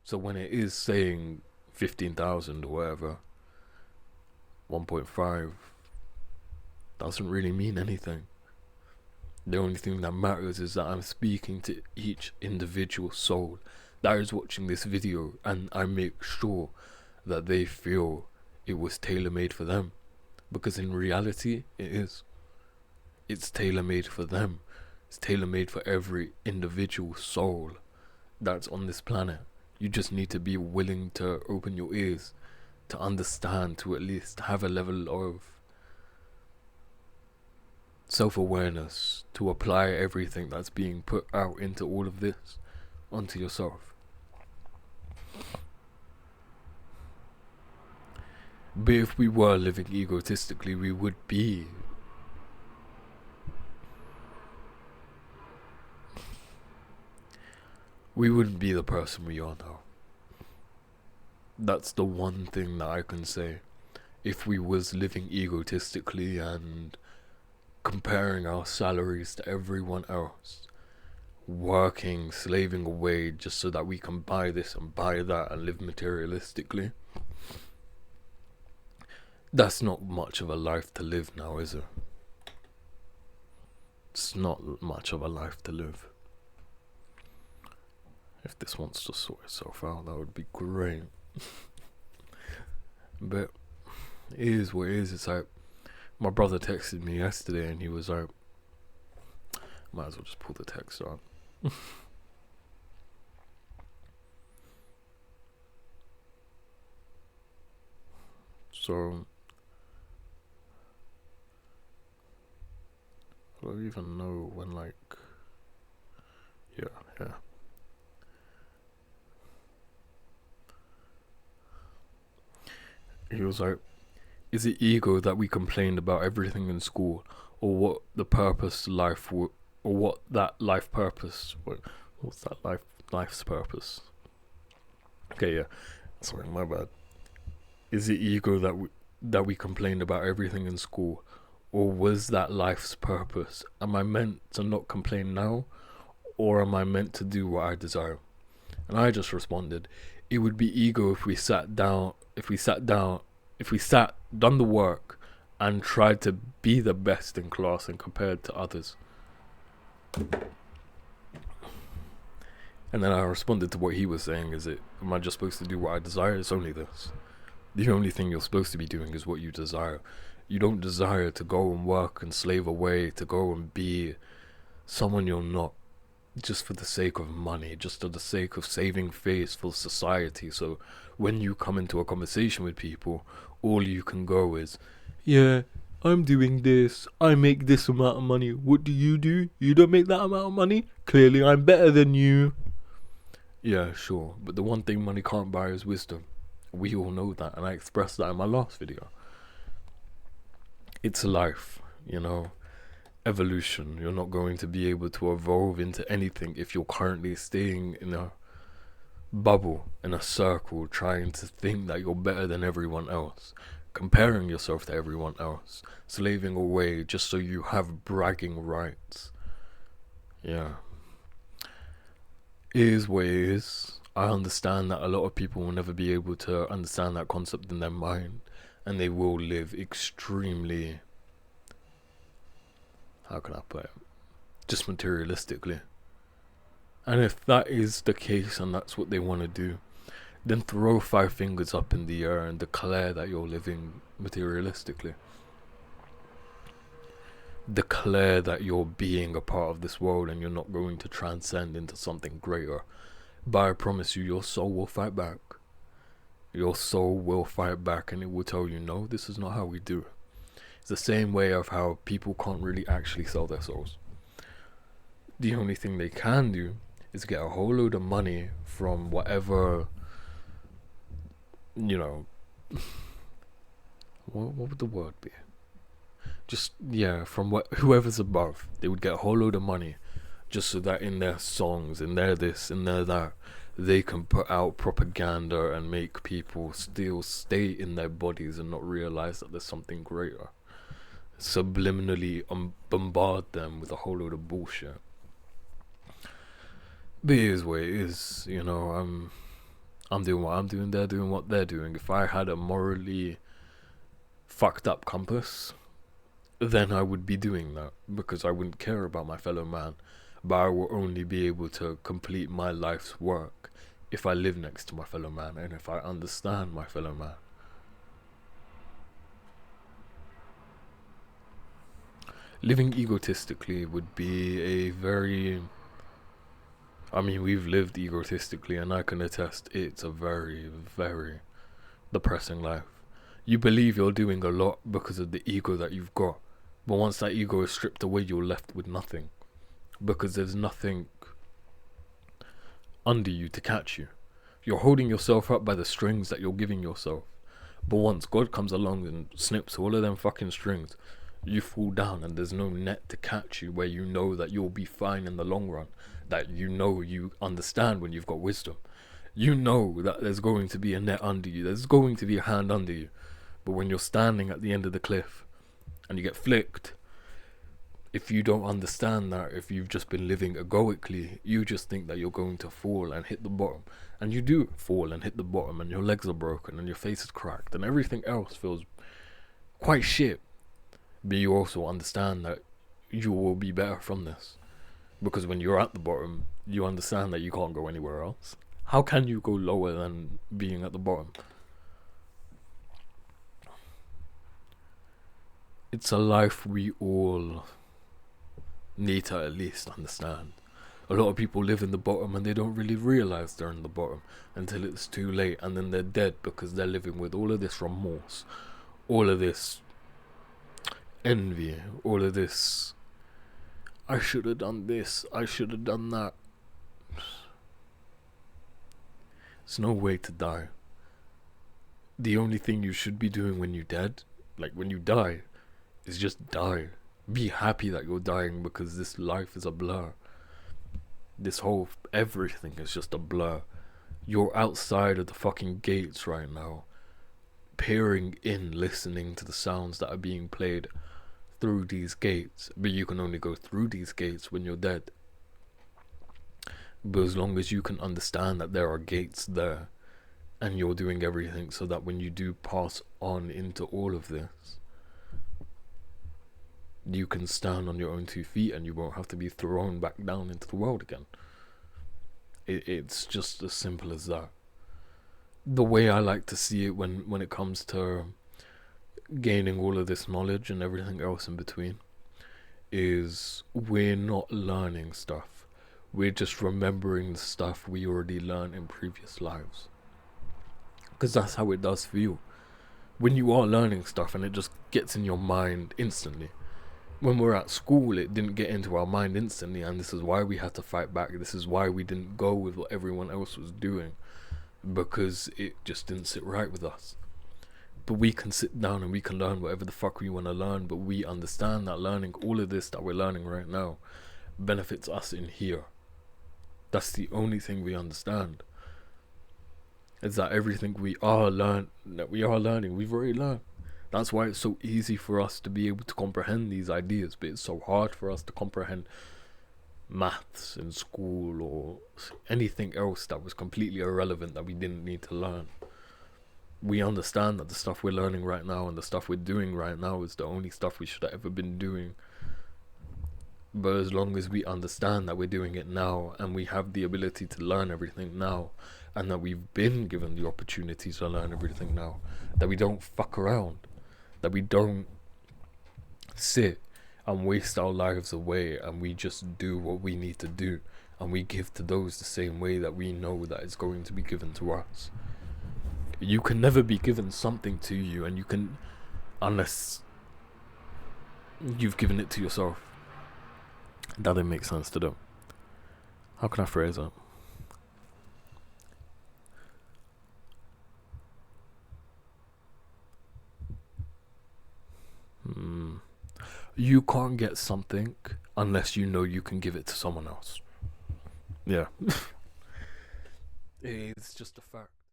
So when it is saying 15,000 or whatever, 1.5 doesn't really mean anything. The only thing that matters is that I'm speaking to each individual soul that is watching this video, and I make sure that they feel it was tailor-made for them. Because in reality, it is. It's tailor-made for them. It's tailor-made for every individual soul that's on this planet. You just need to be willing to open your ears, to understand, to at least have a level of self-awareness, to apply everything that's being put out into all of this onto yourself. But if we were living egotistically, we wouldn't be the person we are now. That's the one thing that I can say. If we was living egotistically and comparing our salaries to everyone else, working, slaving away just so that we can buy this and buy that and live materialistically, that's not much of a life to live now, is it? It's not much of a life to live. If this wants to sort itself out, that would be great. But it is what it is. It's like, my brother texted me yesterday and he was like, might as well just pull the text on. So I don't even know when, like, yeah. He was like, is it ego that we complained about everything in school, or what the purpose life or what that life purpose? What's that life's purpose? Okay, yeah. Sorry, my bad. Is it ego that we complained about everything in school, or was that life's purpose? Am I meant to not complain now, or am I meant to do what I desire? And I just responded, it would be ego if we done the work and tried to be the best in class and compared to others. And then I responded to what he was saying, am I just supposed to do what I desire? It's only this. The only thing you're supposed to be doing is what you desire. You don't desire to go and work and slave away, to go and be someone you're not, just for the sake of money, just for the sake of saving face for society. So when you come into a conversation with people, all you can go is, yeah, I'm doing this, I make this amount of money, what do? You don't make that amount of money? Clearly I'm better than you. Yeah, sure, but the one thing money can't buy is wisdom. We all know that, and I expressed that in my last video. It's life, evolution. You're not going to be able to evolve into anything if you're currently staying in a bubble, in a circle, trying to think that you're better than everyone else, comparing yourself to everyone else, slaving away just so you have bragging rights. Yeah, it is what it is. I understand that a lot of people will never be able to understand that concept in their mind, and they will live extremely, how can I put it, just materialistically. And if that is the case and that's what they want to do, then throw 5 fingers up in the air and declare that you're living materialistically. Declare that you're being a part of this world and you're not going to transcend into something greater. But I promise you, your soul will fight back. Your soul will fight back, and it will tell you, no, this is not how we do it. It's the same way of how people can't really actually sell their souls. The only thing they can do is get a whole load of money from whatever, what would the word be? Just, from whoever's above. They would get a whole load of money just so that in their songs, in their this, in their that, they can put out propaganda and make people still stay in their bodies and not realize that there's something greater. Subliminally bombard them with a whole load of bullshit. But it is what it is, I'm doing what I'm doing, they're doing what they're doing. If I had a morally fucked up compass, then I would be doing that because I wouldn't care about my fellow man. But I will only be able to complete my life's work if I live next to my fellow man and if I understand my fellow man. Living egotistically would be a very... I mean, we've lived egotistically, and I can attest it's a very, very depressing life. You believe you're doing a lot because of the ego that you've got, but once that ego is stripped away, you're left with nothing, because there's nothing under you to catch you. You're holding yourself up by the strings that you're giving yourself, but once God comes along and snips all of them fucking strings, you fall down and there's no net to catch you, where you know that you'll be fine in the long run, that you know you understand when you've got wisdom. You know that there's going to be a net under you, there's going to be a hand under you. But when you're standing at the end of the cliff and you get flicked, if you don't understand that, if you've just been living egoically, you just think that you're going to fall and hit the bottom. And you do fall and hit the bottom, and your legs are broken and your face is cracked and everything else feels quite shit. But you also understand that you will be better from this, because when you're at the bottom, you understand that you can't go anywhere else. How can you go lower than being at the bottom? It's a life we all need to at least understand. A lot of people live in the bottom and they don't really realize they're in the bottom until it's too late, and then they're dead because they're living with all of this remorse, all of this envy, all of this, I should have done this, I should have done that. There's no way to die. The only thing you should be doing when you're dead, like when you die, is just die. Be happy that you're dying, because this life is a blur. This whole everything is just a blur. You're outside of the fucking gates right now, peering in, listening to the sounds that are being played through these gates, but you can only go through these gates when you're dead. But as long as you can understand that there are gates there, and you're doing everything so that when you do pass on into all of this, you can stand on your own 2 feet and you won't have to be thrown back down into the world again. It's just as simple as that. The way I like to see it when it comes to gaining all of this knowledge and everything else in between, is we're not learning stuff. We're just remembering the stuff we already learned in previous lives. Because that's how it does feel. When you are learning stuff and it just gets in your mind instantly. When we're at school, it didn't get into our mind instantly, and this is why we had to fight back. This is why we didn't go with what everyone else was doing, because it just didn't sit right with us. But we can sit down and we can learn whatever the fuck we want to learn, but we understand that learning all of this that we're learning right now benefits us in here. That's the only thing we understand, is that everything we are learning, we've already learned. That's why it's so easy for us to be able to comprehend these ideas, but it's so hard for us to comprehend maths in school or anything else that was completely irrelevant that we didn't need to learn. We understand that the stuff we're learning right now and the stuff we're doing right now is the only stuff we should have ever been doing. But as long as we understand that we're doing it now, and we have the ability to learn everything now, and that we've been given the opportunity to learn everything now, that we don't fuck around, that we don't sit and waste our lives away, and we just do what we need to do, and we give to those the same way that we know that it's going to be given to us. You can never be given something to you, and you can, unless you've given it to yourself. That didn't make sense to them. How can I phrase that? You can't get something unless you know you can give it to someone else. Yeah. It's just a fact.